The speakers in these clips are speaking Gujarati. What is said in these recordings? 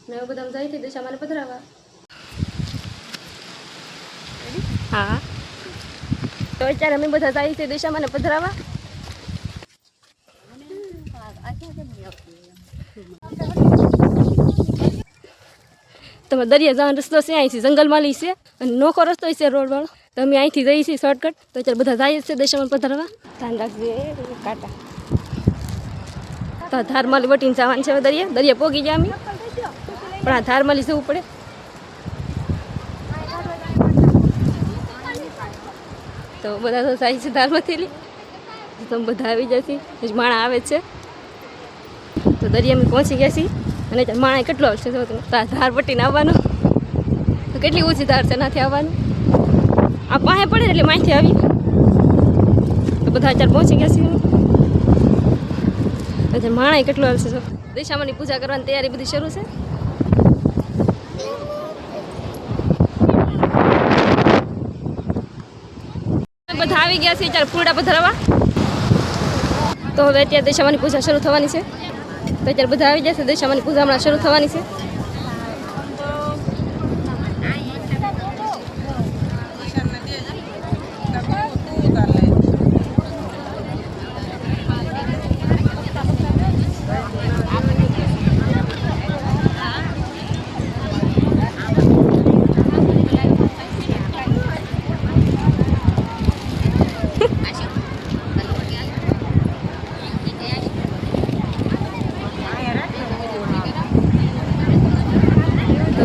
ને એવું બધા જાય છે દિશામાં પધરાવા. હા તો અત્યારે અમે બધા જાય છે દિશામાં પધરાવા. તમે દરિયા જવાનો રસ્તો છે અહીંથી જંગલમાં લઈ છે અને નોખો રસ્તો છે રોડ વાળો. તો અમે અહીંથી જઈએ છીએ શોર્ટકટ. તો અત્યારે બધા જાય છે દિશામાં પધરાવા. ધ્યાન રાખજે કાંટા. તો ધારમાલી વટીને જવાનું છે દરિયા. દરિયા પોગી ગયા અમે પણ આ ધારમાલી જવું પડે. તો બધા તો જાય છે ધારમાંથી. તમે બધા આવી જશે માણા આવે છે. તો દરિયા અમે પહોંચી ગયા છીએ અને ત્યાં માણા કેટલો આવશે જો તો આ ધાર વટીને આવવાનું. તો કેટલી ઊંચી ધાર છે નાથી આવવાનું. આ પાસે પડે એટલે માહિતી આવી. તો બધા અત્યારે પહોંચી ગયા છીએ. અત્યારે માણા કેટલો આવશે જો. દિશામાંની પૂજા કરવાની તૈયારી બધી શરૂ છે. બધા આવી ગયા છે અત્યારે ફૂલડા પધરાવા. તો હવે અત્યારે દિશામાંની પૂજા શરૂ થવાની છે. તો અત્યારે બધા આવી જશે. દિશામાંની પૂજા હમણાં શરૂ થવાની છે.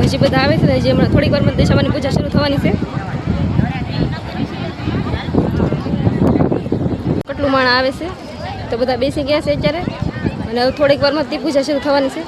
હજી બધા આવે છે ને જે હમણાં થોડીક વારમાં દિશામાંની પૂજા શરૂ થવાની છે. કેટલું માણા આવે છે. તો બધા બેસી ગયા છે અત્યારે અને હવે થોડીક વારમાં તે પૂજા શરૂ થવાની છે.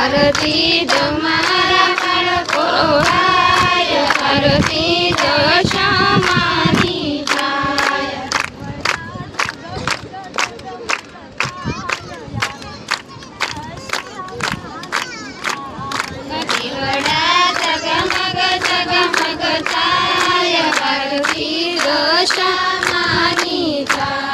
આરતી તમારા બાળકો ગાય, આરતી દશામાની થાય. દીવડા જગમગ જગમગ થાય, આરતી દશામાની થાય.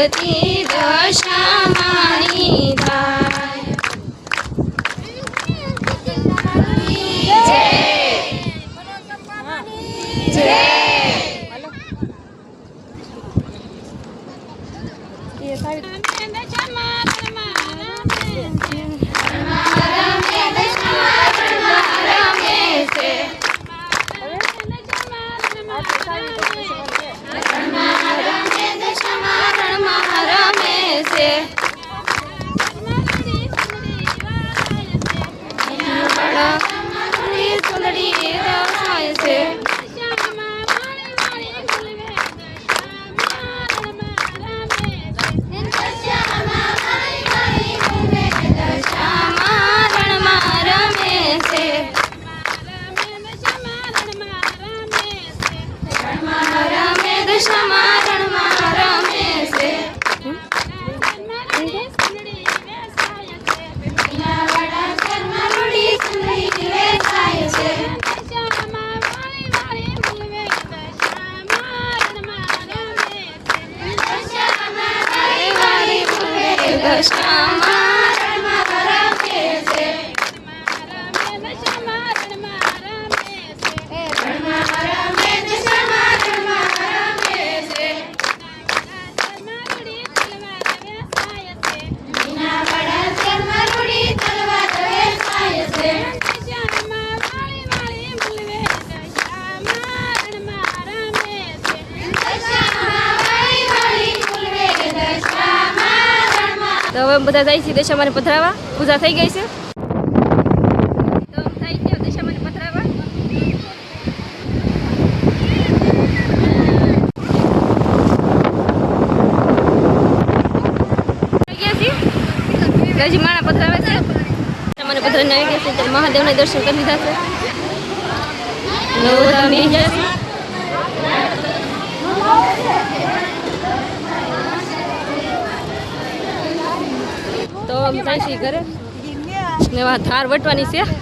આરતી દશામાની થાય જય તો હવે બધા જાય છે દશામાને પધરાવા પૂજા થઈ ગઈ છે તો થઈ ગયો દશામાને પધરાવા હજી માણા પધરાવે છે દશામાને પધરાવીને આવી ગયા છે ત્યારે મહાદેવના દર્શન કરી લીધા છે બધા બેસી ગયા છે તો અમે જાય છીએ ઘરે ને ધાર વટવાની છે